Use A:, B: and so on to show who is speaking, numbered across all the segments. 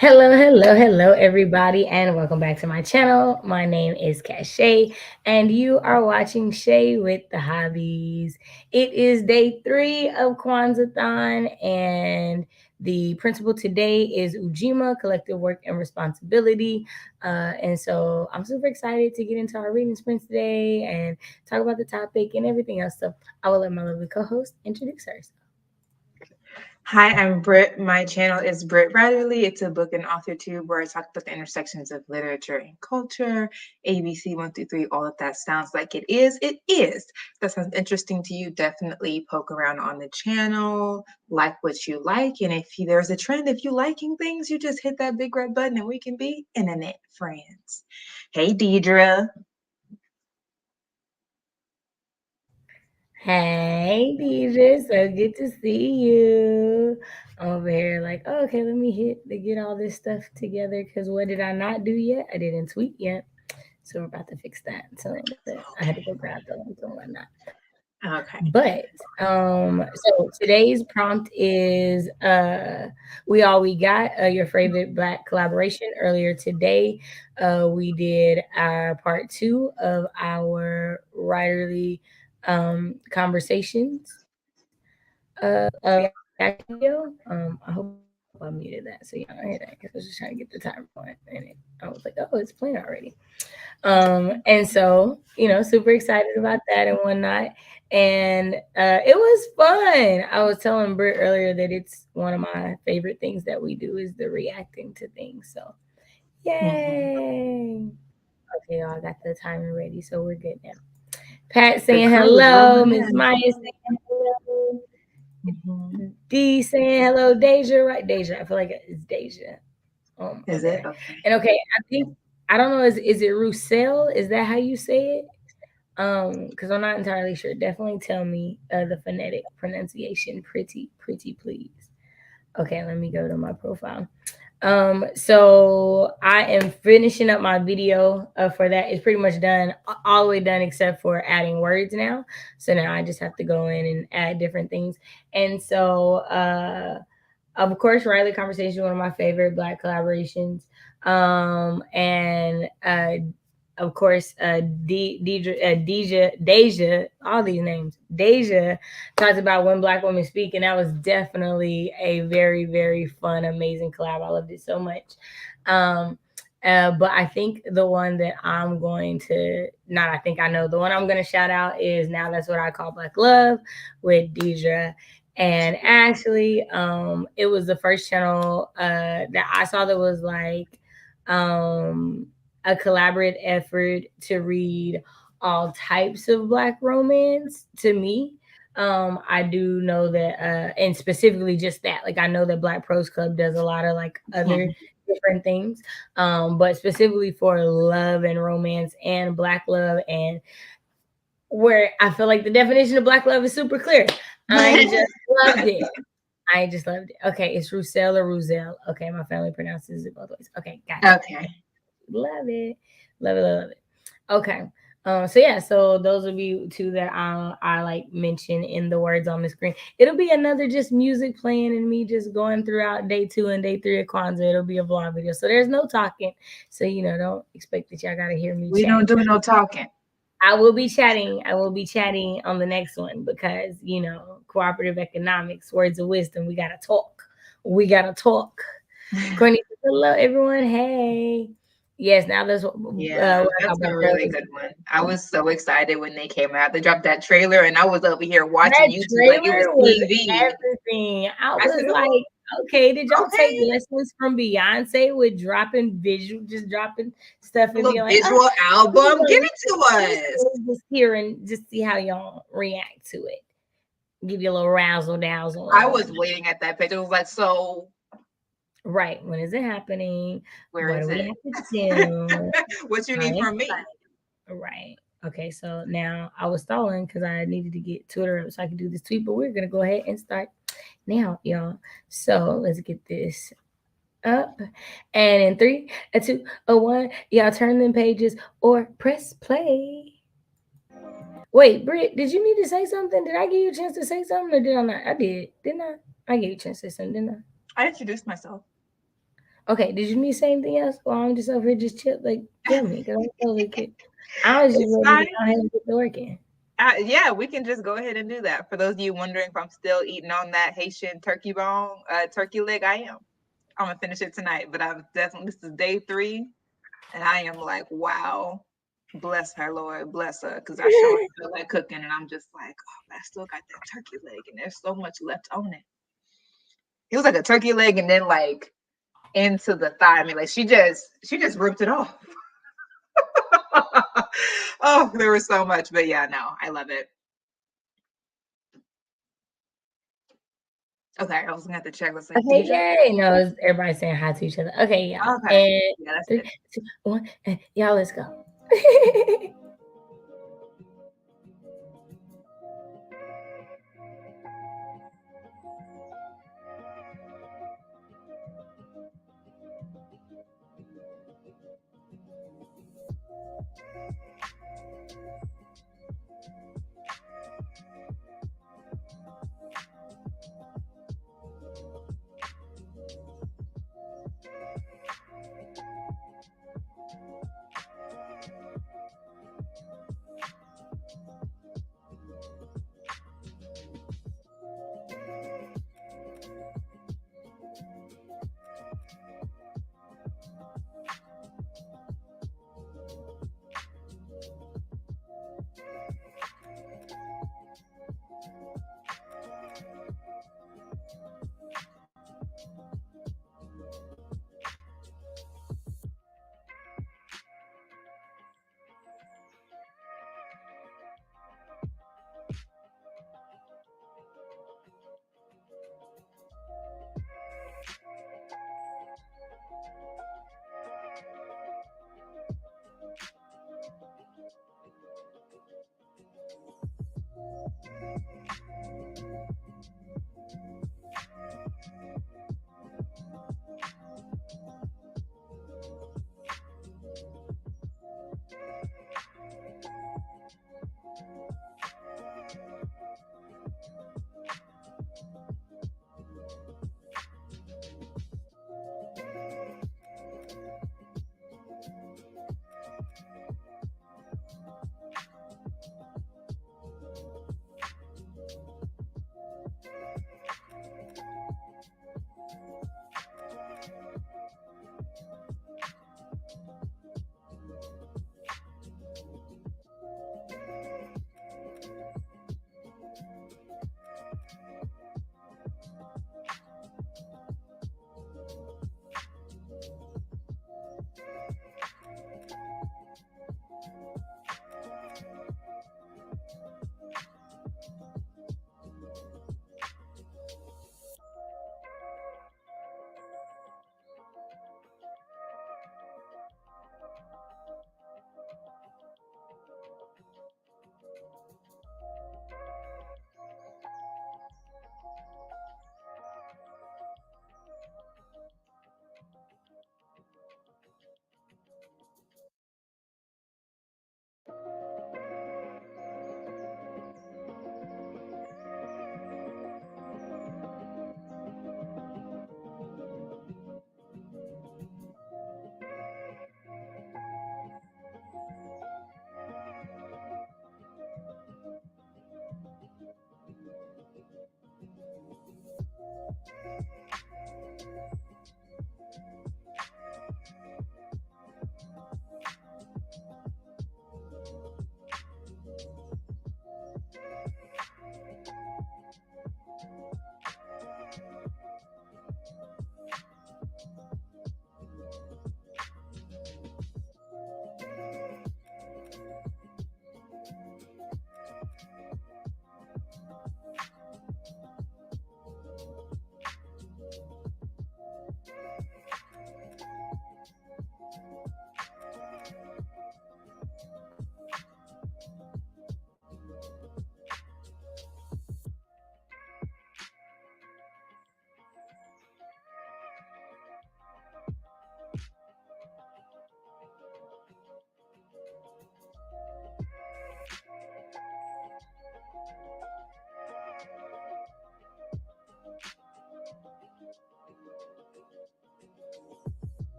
A: Hello, everybody, and welcome back to my channel. My name is Shay, and you are watching Shay with the Hobbies. It is day 3 of Kwanzaa, and the principle today is Ujima, collective work and responsibility. And so I'm super excited to get into our reading sprints today and talk about the topic and everything else. So I will let my lovely co-host introduce herself.
B: Hi, I'm Britt. My channel is Britt Writerly. It's a book and author tube where I talk about the intersections of literature and culture, ABC 1 through 3, all of that sounds like it is. It is. If that sounds interesting to you, definitely poke around on the channel, like what you like. And there's a trend, if you liking things, you just hit that big red button and we can be internet friends. Hey, Deidre.
A: Hey, DJ, so good to see you. I'm over here like, oh, okay, let me hit to get all this stuff together because what did I not do yet? I didn't tweet yet. So we're about to fix that. So I had to go grab the links and whatnot.
B: Okay.
A: But so today's prompt is we got your favorite Black collaboration earlier today. We did our part 2 of our writerly conversations reaction video. I hope I muted that so y'all don't hear that because I was just trying to get the timer going and I was like, oh, it's playing already. And so, super excited about that and whatnot. And it was fun. I was telling Britt earlier that it's one of my favorite things that we do is the reacting to things. So, yay. Okay, y'all, I got the timer ready, so we're good now. Pat
B: The
A: saying
B: crew is
A: hello,
B: rolling
A: Miss
B: in.
A: Maya saying hello.
B: Mhm.
A: D saying hello, Deja, right? Deja. I feel like it's Deja.
B: Is it?
A: Okay.
B: Okay.
A: And okay, I think I don't know, is it Roussel? Is that how you say it? Because I'm not entirely sure. Definitely tell me the phonetic pronunciation. Pretty please. Okay, let me go to my profile. So I am finishing up my video for that. It's pretty much done, all the way done, except for adding words now. So now I just have to go in and add different things. And so, of course, Riley Conversation, one of my favorite Black collaborations. And of course, Deja, all these names. Deja talked about When Black Women Speak, and that was definitely a very, very fun, amazing collab. I loved it so much. Um, but I think the one that I'm going to, not I think I know, the one I'm going to shout out is Now That's What I Call Black Love with Deidre and Ashley. It was the first channel that I saw that was like um, a collaborative effort to read all types of Black romance to me. I do know that, and specifically just that, like I know that Black Prose Club does a lot of like other different things, but specifically for love and romance and Black love, and where I feel like the definition of Black love is super clear. I just loved it. I just loved it. Okay, it's Roussel or Roussel. Okay, my family pronounces it both ways. Okay, gotcha.
B: Okay.
A: Love it. Love it, love it. Okay. So yeah, so those will be two that I like mention in the words on the screen. It'll be another just music playing and me just going throughout day 2 and day 3 of Kwanzaa. It'll be a vlog video. So there's no talking. So don't expect that y'all gotta hear me
B: We don't
A: chatting.
B: do no talking.
A: I will be chatting. I will be chatting on the next one because, cooperative economics, words of wisdom. We got to talk. We got to talk. Courtney, hello, everyone. Hey. Yes, now there's
B: Yeah,
A: what I
B: that's
A: call
B: a
A: Black
B: really
A: Rose.
B: good one. I was so excited when they came out. They dropped that trailer, and I was over here watching
A: That
B: YouTube like it was
A: trailer was
B: TV.
A: everything. I
B: I said,
A: was like,
B: "Oh,
A: okay, did y'all take
B: okay."
A: lessons from Beyonce with dropping visual, just dropping stuff
B: A
A: and
B: little
A: being like,
B: visual
A: let me
B: album.
A: go,
B: Give it to
A: let me
B: us.
A: go just hear and just see how y'all react to it. Give you a little razzle dazzle
B: I
A: and
B: was
A: whatnot.
B: waiting at that page. It was like, so
A: Right. When is it happening?
B: where
A: What do
B: is
A: we
B: it?
A: have to do?
B: What you
A: I'm
B: need from me?
A: excited. Right. Okay. So now I was stalling because I needed to get Twitter up so I could do this tweet, but we're going to go ahead and start now, y'all. So let's get this up. And in 3, a 2, a 1, y'all turn them pages or press play. Wait, Britt, did you need to say something? Did I give you a chance to say something or did I not? I did, didn't I? I gave you a chance to say something, didn't I?
B: I introduced myself.
A: Okay, did you need to say anything else? Or I'm just over here just chill, like, tell me, because I'm totally curious. I was just
B: It's
A: ready to
B: fine.
A: go ahead and get to working.
B: Yeah, we can just go ahead and do that. For those of you wondering if I'm still eating on that Haitian turkey bone, turkey leg, I am. I'm gonna finish it tonight, but I'm definitely, this is day 3, and I am like, wow, bless her, Lord, bless her, because I sure feel like cooking, and I'm just like, oh, I still got that turkey leg, and there's so much left on it. It was like a turkey leg, and then like into the thigh. I mean, like she just ripped it off. Oh, there was so much, but yeah, no, I love it. Okay, I was gonna have to check. Let's like
A: Okay,
B: Deja.
A: yay. No, everybody's saying hi to each other. Okay, y'all.
B: Okay,
A: And
B: yeah, that's
A: 3,
B: it.
A: 2, 1, and y'all, let's go.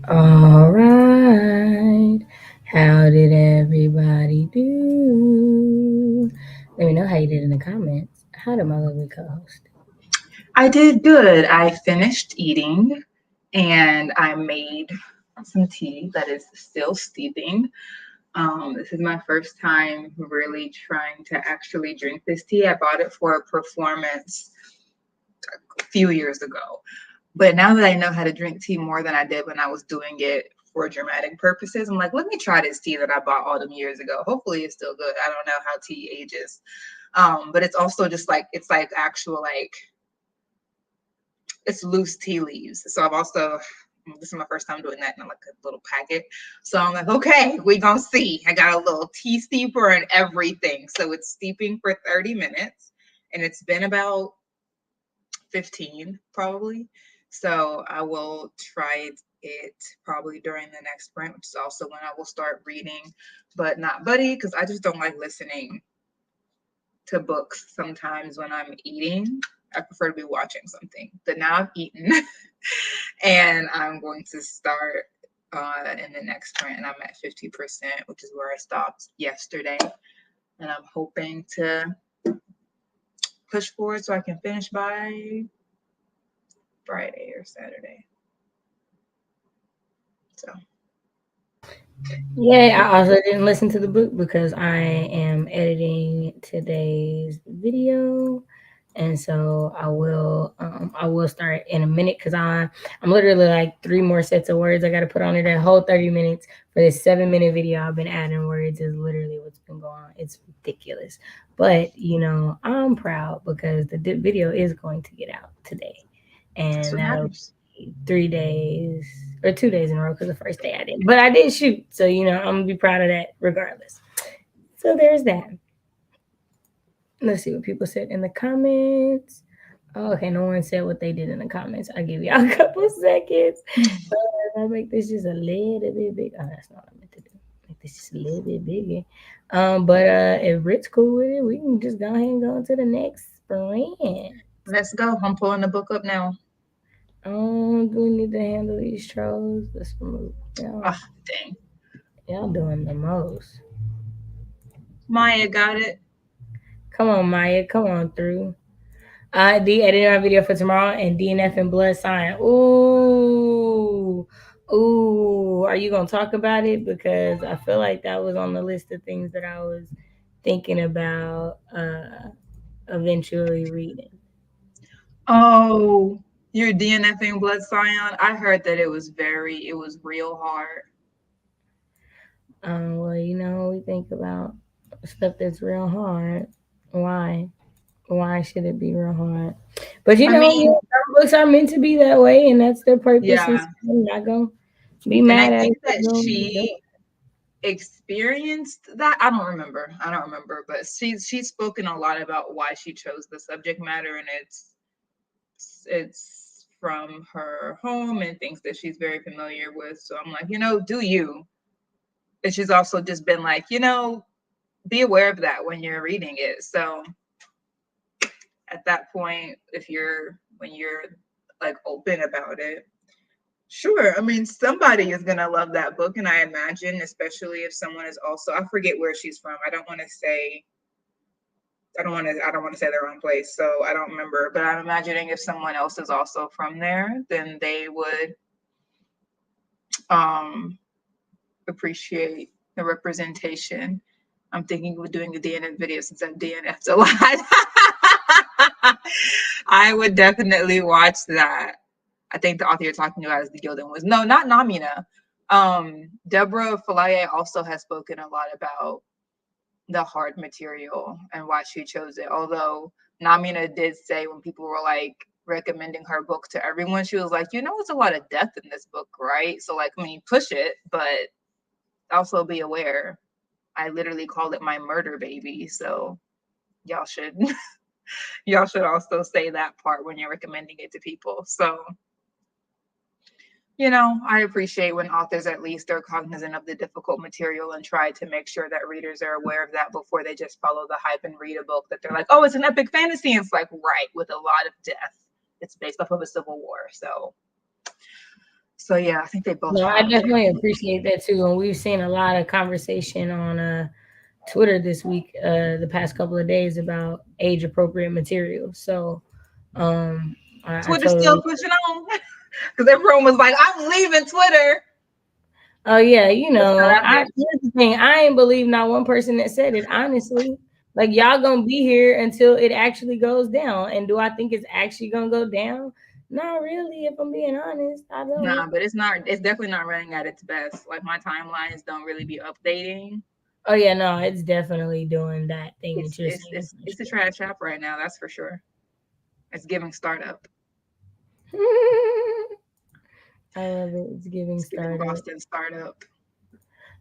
A: All right. How did everybody do? Let me know how you did in the comments. How did my lovely co-host?
B: I did good. I finished eating and I made some tea that is still steeping. This is my first time really trying to actually drink this tea. I bought it for a performance a few years ago. But now that I know how to drink tea more than I did when I was doing it for dramatic purposes, I'm like, let me try this tea that I bought all them years ago. Hopefully it's still good. I don't know how tea ages. But it's also just like, it's like actual, like, it's loose tea leaves. So I've also, this is my first time doing that in like a little packet. So I'm like, okay, we gonna see. I got a little tea steeper and everything. So it's steeping for 30 minutes and it's been about 15 probably. So I will try it probably during the next sprint, which is also when I will start reading, but not Buddy, because I just don't like listening to books sometimes when I'm eating. I prefer to be watching something. But now I've eaten and I'm going to start in the next sprint, and I'm at 50%, which is where I stopped yesterday. And I'm hoping to push forward so I can finish by Friday or Saturday. So
A: Yeah, I also didn't listen to the book because I am editing today's video. And so I will start in a minute because I'm literally like 3 more sets of words I gotta put on it. That whole 30 minutes for this 7-minute video I've been adding words is literally what's been going on. It's ridiculous. But I'm proud because the video is going to get out today.
B: that's
A: And
B: what
A: that'll
B: matters.
A: 3 days or 2 days in a row because the first day I didn't. But I did shoot. So, I'm gonna be proud of that regardless. So there's that. Let's see what people said in the comments. Oh, okay, no one said what they did in the comments. I'll give y'all a couple seconds. I'll make this just a little bit big. Oh, that's not what I meant to do. Make this just a little bit bigger. But if Rick's cool with it, we can just go ahead and go into the next sprint.
B: Let's go. I'm pulling the book up now.
A: Do we need to handle these trolls? Let's remove y'all.
B: Ah, dang.
A: Y'all doing the most.
B: Maya got it.
A: Come on, Maya. Come on through. D editing our video for tomorrow and DNF and blood sign. Ooh. Ooh. Are you gonna talk about it? Because I feel like that was on the list of things that I was thinking about eventually reading.
B: Oh, you're DNFing Blood Scion. I heard that it was real hard.
A: Well, we think about stuff that's real hard. Why? Why should it be real hard? But
B: I mean,
A: some books are meant to be that way, and that's their purpose. And
B: yeah.
A: so I'm not gonna be
B: And I
A: mad at
B: think
A: it.
B: that she experienced that. I don't remember. But she's spoken a lot about why she chose the subject matter, and it's from her home and things that she's very familiar with. So I'm like, do you? And she's also just been like, be aware of that when you're reading it. So at that point, when you're like open about it, sure. I mean, somebody is gonna love that book, and I imagine, especially if someone is also, I forget where she's from. I don't want to say the wrong place, so I don't remember. But I'm imagining if someone else is also from there, then they would appreciate the representation. I'm thinking of doing a DNF video since I've DNF'd a lot. I would definitely watch that. I think the author you're talking about is the Gildan was no, not Namina. Deborah Falaye also has spoken a lot about the hard material and why she chose it. Although Namina did say when people were like recommending her book to everyone, she was like, it's a lot of death in this book, right? So like, push it, but also be aware. I literally call it my murder baby. So y'all should also say that part when you're recommending it to people. So I appreciate when authors at least are cognizant of the difficult material and try to make sure that readers are aware of that before they just follow the hype and read a book that they're like, oh, it's an epic fantasy. And it's like, right, with a lot of death. It's based off of a civil war. So So yeah, I think they both
A: No, I
B: have their
A: definitely appreciate that too. And we've seen a lot of conversation on Twitter this week, the past couple of days about age appropriate material. So I
B: Twitter still
A: totally.
B: pushing on because everyone was like, "I'm leaving Twitter."
A: Oh yeah,
B: It's not out there.
A: here's the thing. I ain't believe not one person that said it, honestly. Like y'all gonna be here until it actually goes down. And do I think it's actually gonna go down? Not really, if I'm being honest. I don't.
B: Nah, but it's not. It's definitely not running at its best. Like my timelines don't really be updating.
A: Oh yeah, no, it's definitely doing that thing that
B: It's
A: you're
B: it's
A: saying
B: it's
A: for
B: it's a
A: sure.
B: trash app right now. That's for sure. It's giving startup.
A: I love it. It's giving
B: It's giving
A: started.
B: Boston startup.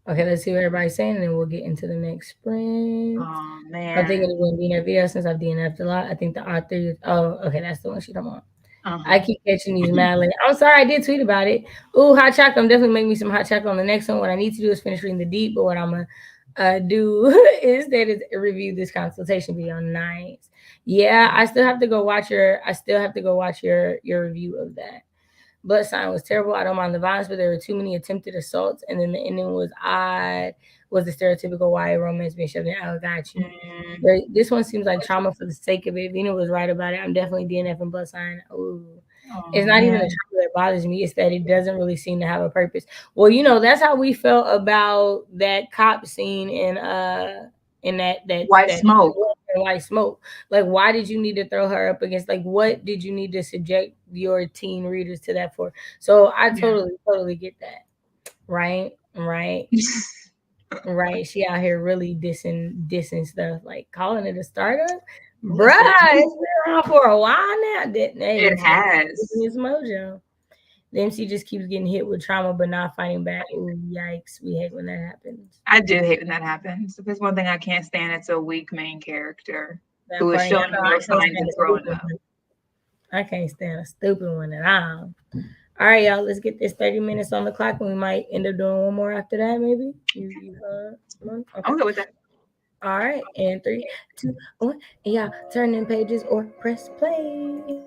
A: Okay, let's see what everybody's saying, and then we'll get into the next sprint.
B: Oh
A: I'm thinking
B: man.
A: of doing DNF video since I've DNF'd a lot. I think the author. Oh, okay, that's the one she's talking about. I
B: Uh-huh.
A: keep catching these mad late. I'm sorry, I did tweet about it. Ooh, hot chocolate. I'm definitely making me some hot chocolate on the next one. What I need to do is finish reading the deep, but what I'm gonna do instead is review this consultation video. Nice. Yeah, I still have to go watch your. I still have to go watch your review of that. Blood sign was terrible. I don't mind the violence, but there were too many attempted assaults, and then the ending was odd. Was the stereotypical YA romance being shoved in? I got you.
B: Mm,
A: This one seems like trauma for the sake of it. Vina was right about it. I'm definitely DNF and blood sign. Ooh.
B: oh
A: It's not even the
B: man.
A: trauma that bothers me. It's that it doesn't really seem to have a purpose. Well, that's how we felt about that cop scene in
B: White
A: that
B: smoke.
A: white smoke. Like, why did you need to throw her up against? Like, what did you need to subject your teen readers to that for? So I
B: Yeah.
A: totally get that. Right. Right. She out here really dissing stuff, like calling it a startup. Bruh,
B: Listen,
A: it's been around for a while now. Hey,
B: it
A: MC
B: has.
A: this mojo. The MC just keeps getting hit with trauma but not fighting back. Ooh, yikes. We hate when that happens.
B: I do hate when that happens. If there's one thing I can't stand, it's a weak main character
A: That
B: who is
A: part, y'all
B: showing
A: know
B: no
A: I can't
B: signs
A: stand
B: of
A: a
B: growing
A: stupid
B: up.
A: one. I can't stand a stupid one at all. All right, y'all, let's get this 30 minutes on the clock and we might end up doing one more after that, maybe. Okay.
B: I'm good with that.
A: All right, and 3, 2, 1. Yeah, turn in pages or press play.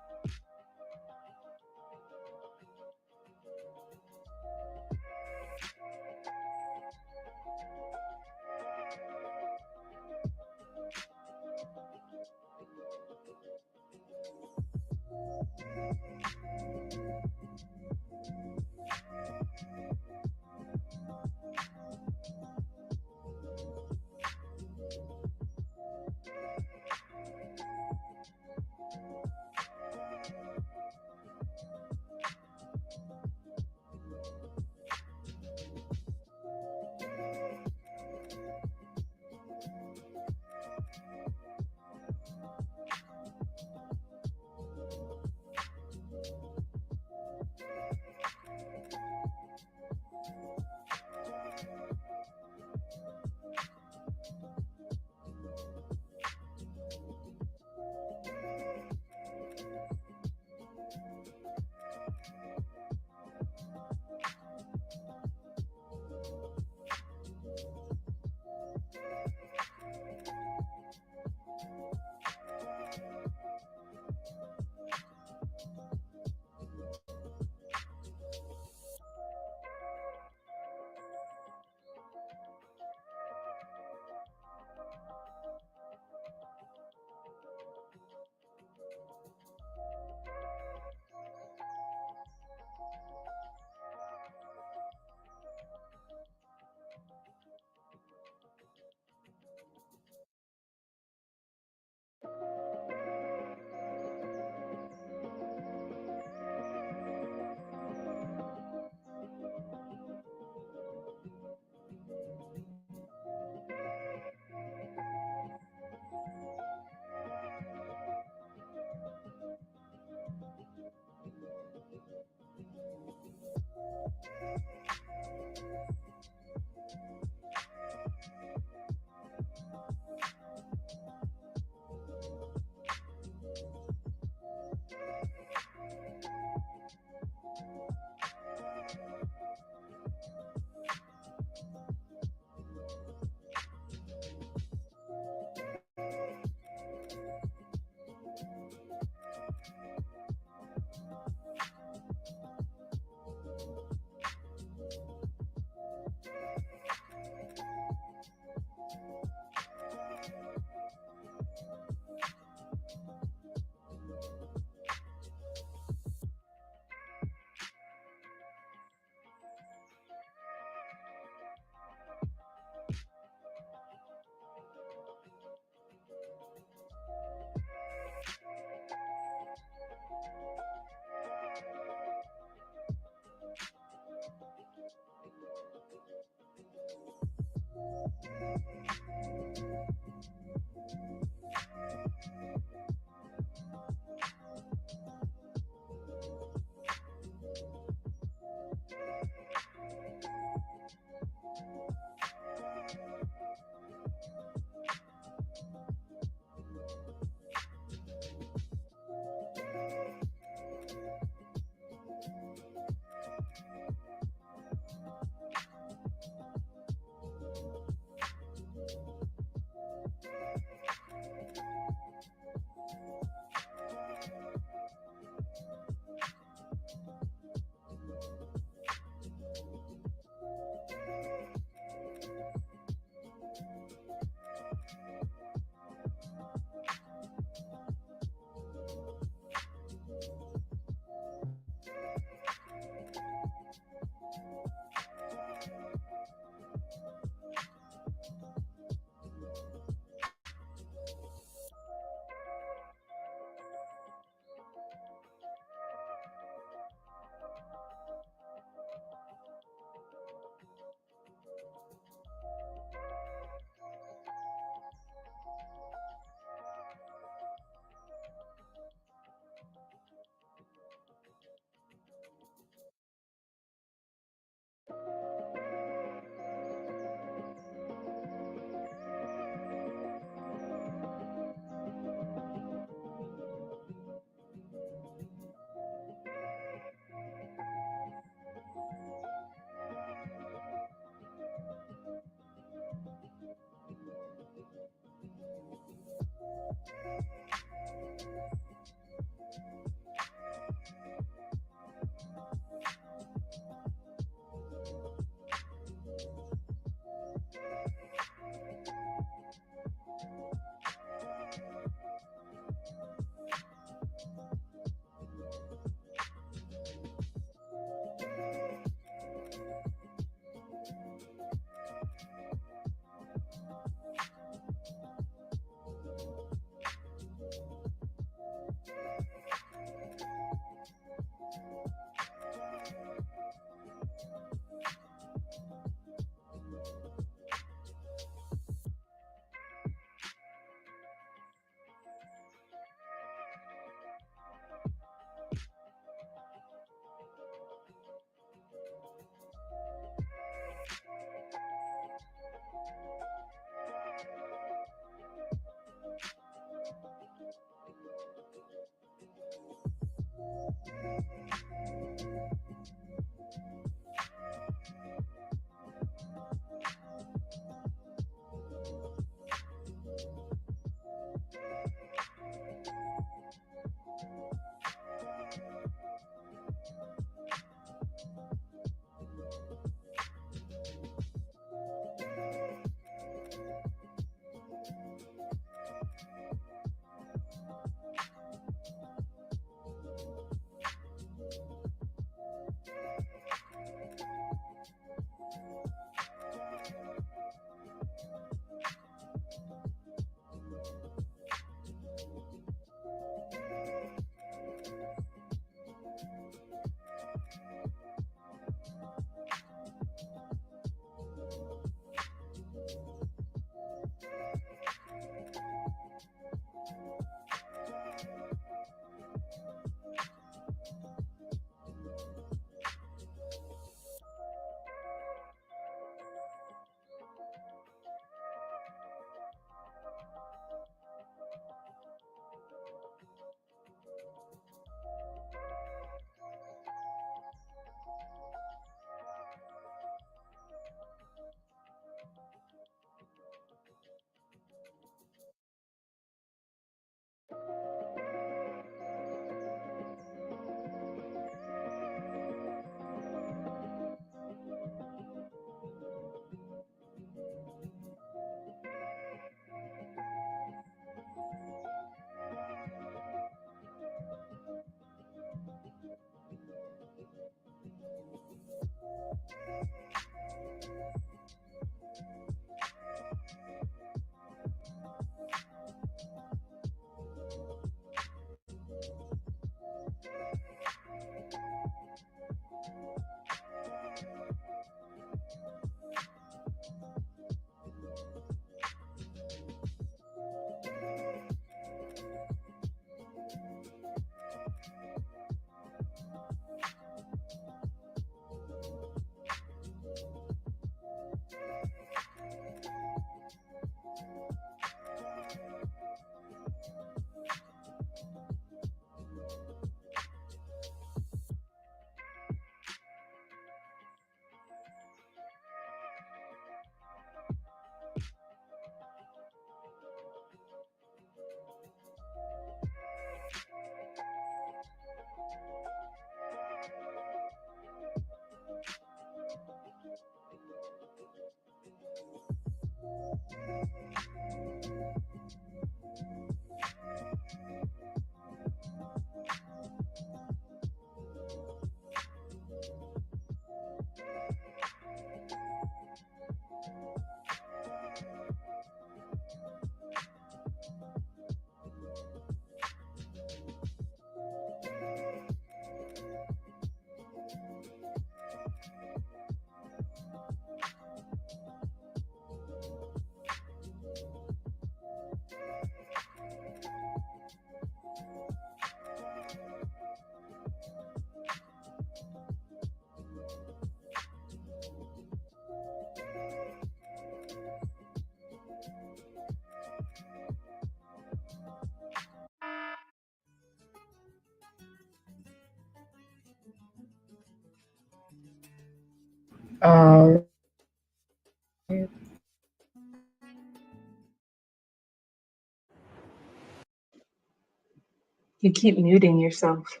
B: You keep muting yourself.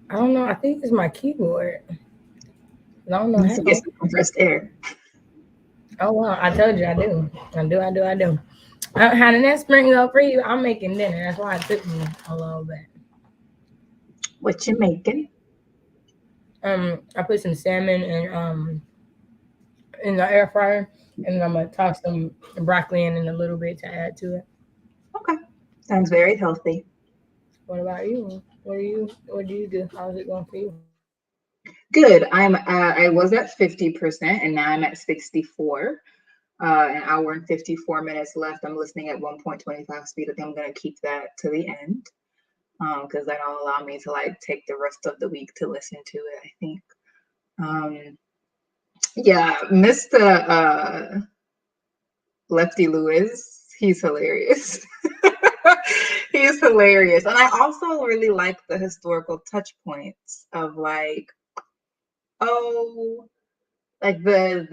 A: I don't know. I think it's my keyboard. I don't know
B: You need to get
A: how.
B: some compressed air.
A: Oh wow, I told you I do. I do. How did that spring go for you? I'm making dinner. That's why it took me a little bit.
B: What you making?
A: I put some salmon and in the air fryer, and I'm gonna toss some broccoli in a little bit to add to it.
B: Okay. Sounds very healthy.
A: What about you? What do you do? How's it going for you?
B: Good. I was at 50% and now I'm at 64. An hour and 54 minutes left. I'm listening at 1.25 speed. I think I'm gonna keep that to the end. Because that'll allow me to like take the rest of the week to listen to it, I think. Yeah, Mr. Lefty Lewis, he's hilarious. He's hilarious. And I also really like the historical touch points of like, oh, like the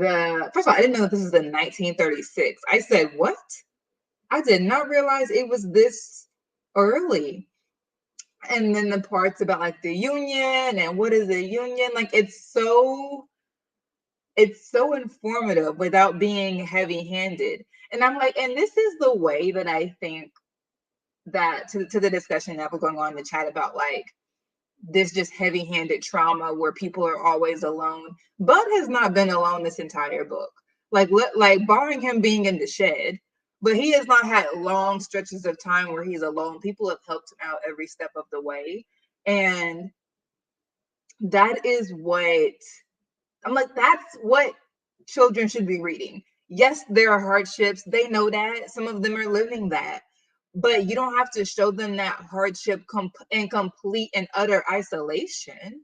B: first of all, I didn't know that this is in 1936. I said, what? I did not realize it was this early. And then the parts about like the union and what is a union, like it's so informative without being heavy-handed. And I'm like, and this is the way that I think that to the discussion that was going on in the chat about like this just heavy-handed trauma where people are always alone. Bud has not been alone this entire book. Like barring him being in the shed, but he has not had long stretches of time where he's alone. People have helped him out every step of the way. And that is what I'm like, that's what children should be reading. Yes, there are hardships. They know that. Some of them are living that. But you don't have to show them that hardship in complete and utter isolation.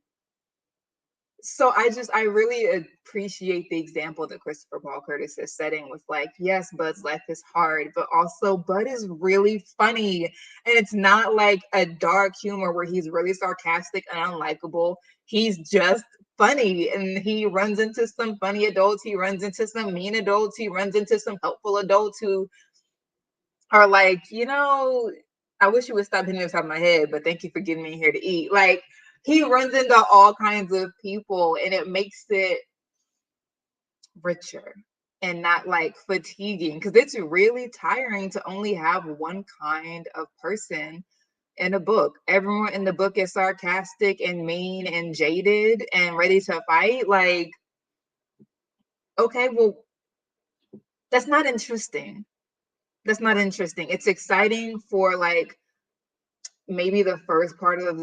B: So I really appreciate the example that Christopher Paul Curtis is setting with like, yes, Bud's life is hard, but also Bud is really funny. And it's not like a dark humor where he's really sarcastic and unlikable. He's just funny, and he runs into some funny adults. He runs into some mean adults. He runs into some helpful adults who are like, I wish you would stop hitting yourself on my head, but thank you for getting me here to eat. Like, he runs into all kinds of people, and it makes it richer and not like fatiguing, because it's really tiring to only have one kind of person in a book. Everyone in the book is sarcastic and mean and jaded and ready to fight. Like, okay, well, that's not interesting. That's not interesting. It's exciting for like maybe the first part of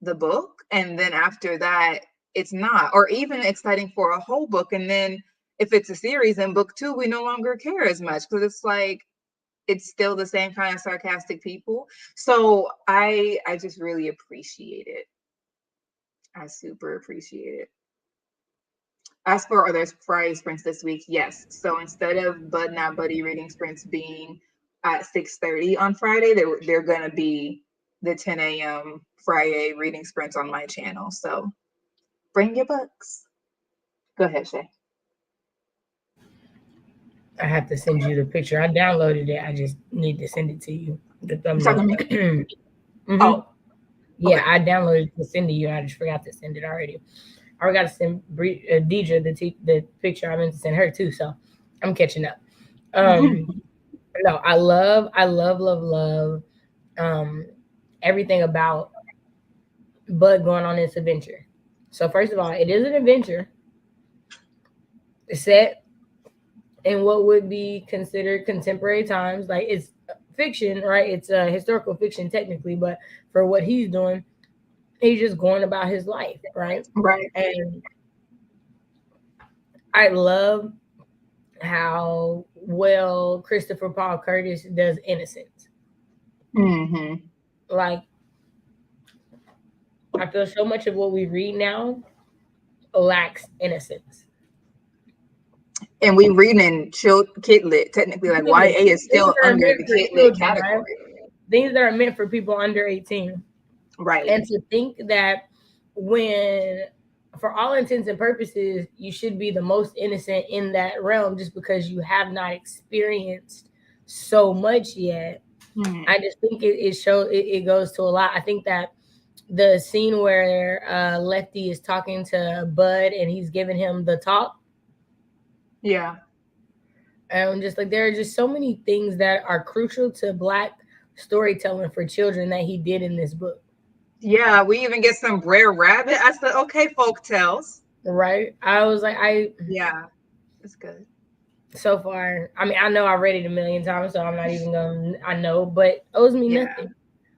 B: the book, and then after that it's not, or even exciting for a whole book, and then if it's a series in book 2 we no longer care as much because it's like it's still the same kind of sarcastic people. So I just really appreciate it. I super appreciate it. As for other Friday sprints this week, yes. So instead of Bud Not Buddy reading sprints being at 6:30 on Friday, they're gonna be the 10 a.m. Friday reading sprints on my channel. So bring your books. Go ahead, Shay.
A: I have to send you the picture. I downloaded it. I just need to send it to you. The
B: You talking
A: thumbnail.
B: to me?
A: Mm-hmm.
B: Oh,
A: Yeah,
B: okay.
A: I downloaded it to send to you. I just forgot to send it already. I got to send Deidre the picture. I meant to send her too, so I'm catching up. Um, no, I love um everything about Bud going on this adventure. So first of all, it is an adventure set in what would be considered contemporary times. Like it's fiction, right? It's historical fiction technically, but for what he's doing, he's just going about his life, right?
B: Right.
A: And I love how well Christopher Paul Curtis does innocence.
B: Hmm.
A: Like I feel so much of what we read now lacks innocence.
B: And we reading kid lit. Technically, like
A: Things
B: YA is still
A: that are
B: under
A: meant
B: the
A: for
B: kid lit
A: children, right?
B: category.
A: Things that are meant for people under 18.
B: Right.
A: And to think that when, for all intents and purposes, you should be the most innocent in that realm just because you have not experienced so much yet.
B: Hmm.
A: I just think it shows it goes to a lot. I think that the scene where Lefty is talking to Bud and he's giving him the talk,
B: Yeah.
A: and I'm just like there are just so many things that are crucial to Black storytelling for children that he did in this book.
B: Yeah. We even get some Brer Rabbit. I said, okay, folk tales.
A: Right? I was like, I
B: Yeah. It's good.
A: so far. I mean, I know I read it a million times, so I'm not even gonna. I know, but owes me
B: Yeah.
A: nothing.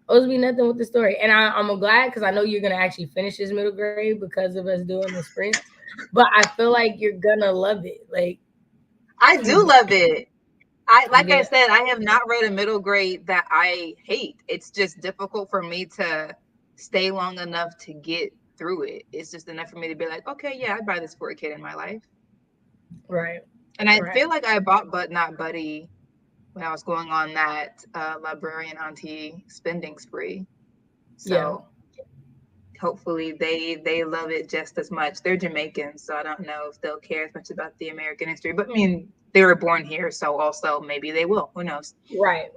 A: Owes me nothing with the story, and I'm glad because I know you're gonna actually finish this middle grade because of us doing the sprints. But I feel like you're gonna love it. Like
B: I
A: you
B: do love it.
A: you
B: Like I
A: get
B: said, I have not read a middle grade that I hate. It's just difficult for me to stay long enough to get through it. It's just enough for me to be like, okay, yeah, I'd buy this for a kid in my life.
A: right,
B: And I
A: right,
B: feel like I bought But Not Buddy when I was going on that librarian auntie spending spree.
A: yeah,
B: So hopefully they love it just as much. They're Jamaican, so I don't know if they'll care as much about the American history. But I mean, they were born here, so also maybe they will. Who knows?
A: right.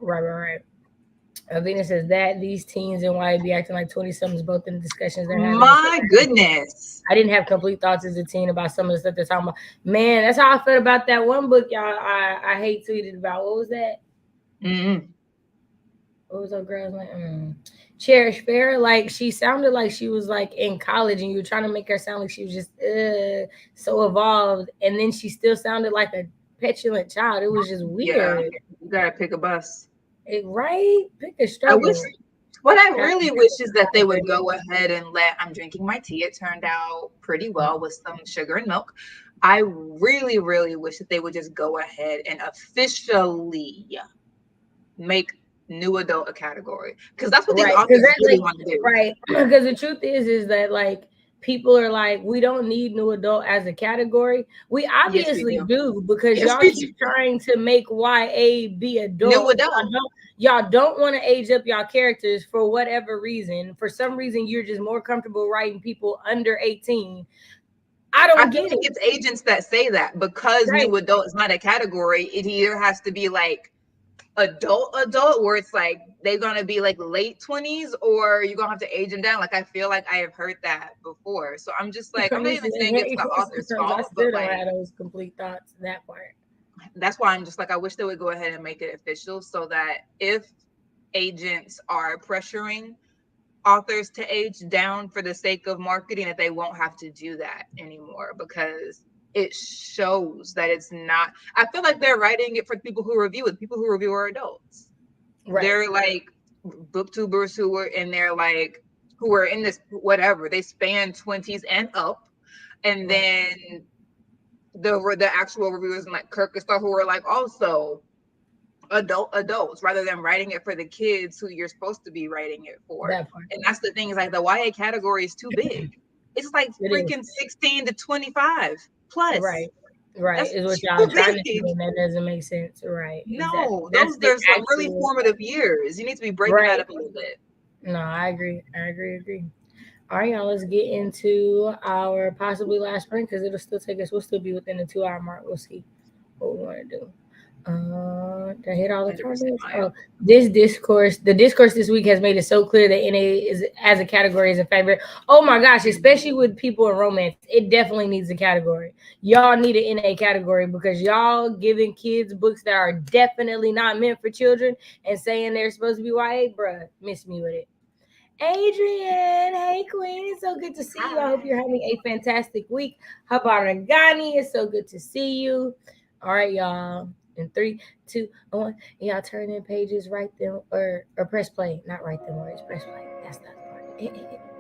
A: Venus says that these teens and why be acting like 20 somethings both in the discussions they're having.
B: My goodness.
A: I didn't have complete thoughts as a teen about some of the stuff they're talking about. Man, that's how I felt about that one book, y'all. I hate tweeted about. What was that?
B: Mm-hmm.
A: What was that girl's like? Cherish Fair. Like she sounded like she was like in college, and you were trying to make her sound like she was just so evolved, and then she still sounded like a petulant child. It was just
B: Yeah,
A: weird.
B: you gotta pick a bus.
A: Right? Pick a
B: I wish.
A: struggle.
B: What I really wish is that they would go ahead and let. I'm drinking my tea. It turned out pretty well with some sugar and milk. I really, really wish that they would just go ahead and officially make new adult a category because that's what these
A: Right, because
B: authors
A: that's
B: really
A: like
B: want to do.
A: right. Because the truth is that like people are like, we don't need new adult as a category. We
B: Yes, we
A: obviously
B: do.
A: do because
B: Yes,
A: y'all
B: we do.
A: keep trying to make YA be
B: New
A: adult.
B: adult.
A: Y'all don't want to age up y'all characters for whatever reason. For some reason, you're just more comfortable writing people under 18. I
B: I
A: don't
B: feel
A: get
B: like
A: it.
B: it's agents that say that because
A: Right.
B: new adult is not a category. It either has to be like adult where it's like they're gonna be like late 20s or you're gonna have to age them down. Like I feel like I have heard that before. So I'm just like, I'm not
A: You
B: even
A: said,
B: saying it's
A: hey,
B: the author's
A: sometimes I
B: fault, but
A: still don't
B: like
A: have those complete thoughts. That part.
B: that's why I'm just like I wish they would go ahead and make it official so that if agents are pressuring authors to age down for the sake of marketing, that they won't have to do that anymore because it shows that it's not. I feel like they're writing it for people who review it. People who review are adults.
A: Right.
B: They're like booktubers who were in their like who were in this whatever they span 20s and up, and
A: Right.
B: then the actual reviewers and like Kirk and stuff who were like also adults rather than writing it for the kids who you're supposed to be writing it for.
A: That part.
B: And that's the thing is like the YA category is too big. It's like
A: It is.
B: freaking 16 to 25 plus.
A: Right. Right.
B: That's
A: Is what
B: too
A: y'all trying to
B: big.
A: do, and that doesn't make sense. Right. Exactly.
B: No,
A: That's
B: those
A: the
B: there's like really
A: actual
B: formative years. You need to be breaking that
A: right.
B: up a little bit.
A: No, I agree. Agree. All right, y'all. Let's get into our possibly last sprint because it'll still take us. We'll still be within the 2 hour mark. We'll see what we want to do. Did I hit all the
B: 100%
A: comments?
B: Maya.
A: Oh, the discourse this week has made it so clear that NA is as a category is a favorite. Oh my gosh, especially with people in romance, it definitely needs a category. Y'all need an NA category because y'all giving kids books that are definitely not meant for children and saying they're supposed to be YA, bruh. Miss me with it. Adrian, hey Queen, it's so good to see you. I hope you're having a fantastic week. Habaragani, it's so good to see you. All right, y'all. In 3, 2, 1, y'all turn in pages, write them, or press play. Not write them words, press play. That's not the part.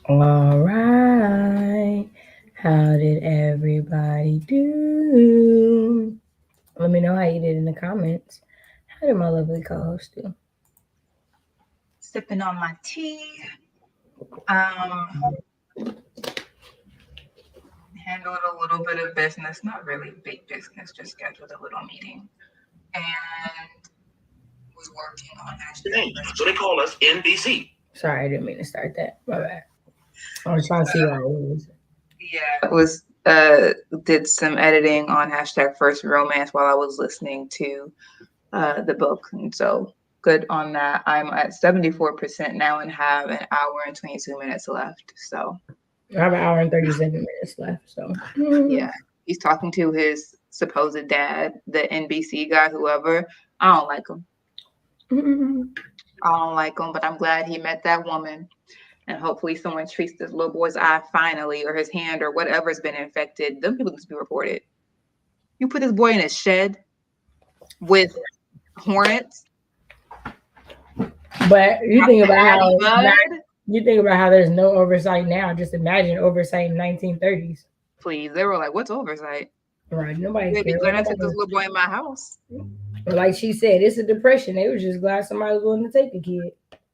A: All right. How did everybody do? Let me know how you did in the comments. How did my lovely co-host do?
B: Sipping on my tea. Handled a little bit of business, not really big business, just scheduled a little meeting. And was working on
C: So they call us NBC.
A: Sorry, I didn't mean to start that. My bad. I was trying to see how it was.
B: Yeah, was did some editing on hashtag first romance while I was listening to the book, and so good on that. I'm at 74% now and have an hour and 22 minutes left. So
A: I have an hour and 37 minutes left. So
B: yeah, he's talking to his supposed dad, the NBC guy, whoever. I don't like him. I don't like him, but I'm glad he met that woman. And hopefully someone treats this little boy's eye finally, or his hand, or whatever's been infected. Them people need to be reported. You put this boy in a shed with hornets.
A: But you think about
B: how
A: you think about how there's no oversight now. Just imagine oversight in 1930s.
B: please. They were like, what's oversight?
A: Right. Nobody
B: They'd be
A: cares.
B: glad I took this little boy in my house.
A: Like she said, it's a depression. They were just glad somebody was willing to take the kid.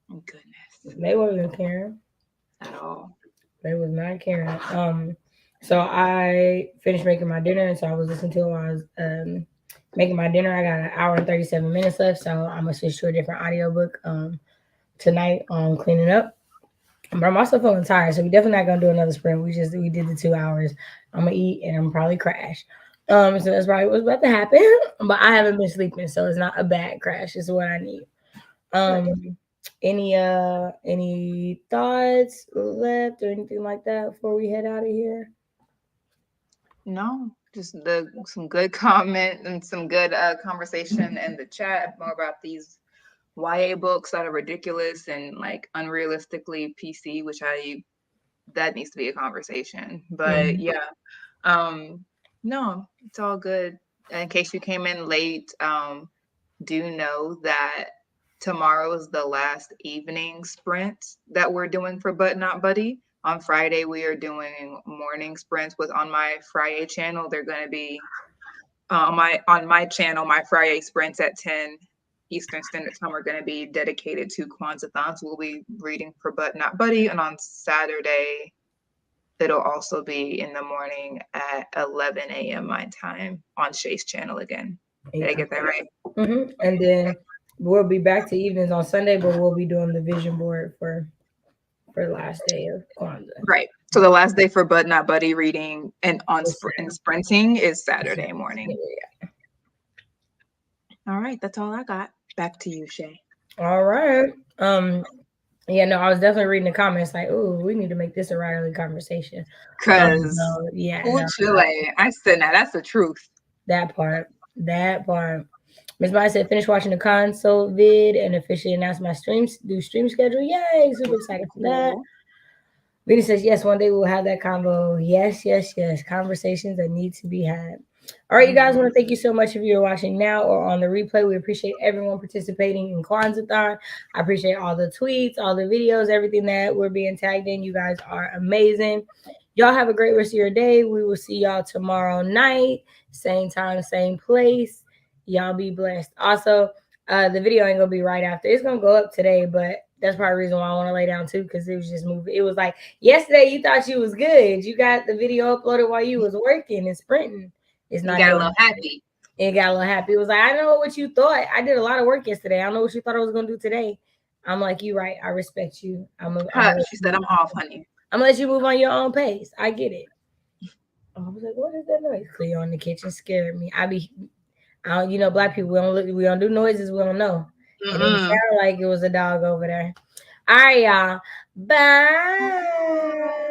B: Goodness.
A: They wasn't caring
B: At all.
A: They was not caring. So I finished making my dinner, and so I was listening to it while I was making my dinner. I got an hour and 37 minutes left, so I'm gonna switch to a different audiobook tonight on cleaning up. But I'm also feeling tired, so we definitely not gonna do another sprint. We did the 2 hours. I'm gonna eat and I'm probably crash. So that's probably what's about to happen. But I haven't been sleeping, so it's not a bad crash. It's what I need. Any thoughts left or anything like that before we head out of here?
B: No, just some good comment and some good conversation in the chat more about these YA books that are ridiculous and like unrealistically PC, which that needs to be a conversation. But no, it's all good. In case you came in late, do know that tomorrow is the last evening sprint that we're doing for But Not Buddy. On Friday, we are doing morning sprints on my Friday channel. They're going to be on my channel. My Friday sprints at 10 Eastern Standard Time are going to be dedicated to Kwanzaa. So we'll be reading for But Not Buddy. And on Saturday, it'll also be in the morning at 11 a.m. my time on Shay's channel again. Did I get that right?
A: Mm-hmm. And then we'll be back to evenings on Sunday, but we'll be doing the vision board for the last day of Kwanzaa.
B: Right. So the last day for But Not Buddy reading and sprinting is Saturday morning.
A: Yeah.
B: All right. That's all I got. Back to you, Shay.
A: All right. Yeah, no, I was definitely reading the comments like, "Oh, we need to make this a writerly conversation."
B: Because
A: Chile,
B: I said now that's the truth.
A: That part. Ms. Maya said, finish watching the console vid and officially announced my stream schedule. Yay! Super excited for that. Vinny says, yes, one day we'll have that convo. Yes. Conversations that need to be had. All right, you guys, I want to thank you so much if you're watching now or on the replay. We appreciate everyone participating in Kwanzaa-thon. I appreciate all the tweets, all the videos, everything that we're being tagged in. You guys are amazing. Y'all have a great rest of your day. We will see y'all tomorrow night. Same time, same place. Y'all be blessed. Also, the video ain't going to be right after. It's going to go up today, but that's probably the reason why I want to lay down too, because it was just moving. It was like yesterday you thought you was good. You got the video uploaded while you was working and sprinting. It's not.
B: You got a little happy.
A: It got a little happy. It was like, I don't know what you thought. I did a lot of work yesterday. I don't know what you thought I was gonna do today. I'm like, you right. I respect you.
B: She said, I'm off, honey.
A: I'm gonna let you move on your own pace. I get it. I was like, what is that noise? Cleo in the kitchen scared me. Black people, we don't do noises. We don't know. And it sounded like it was a dog over there. All right, y'all. Bye.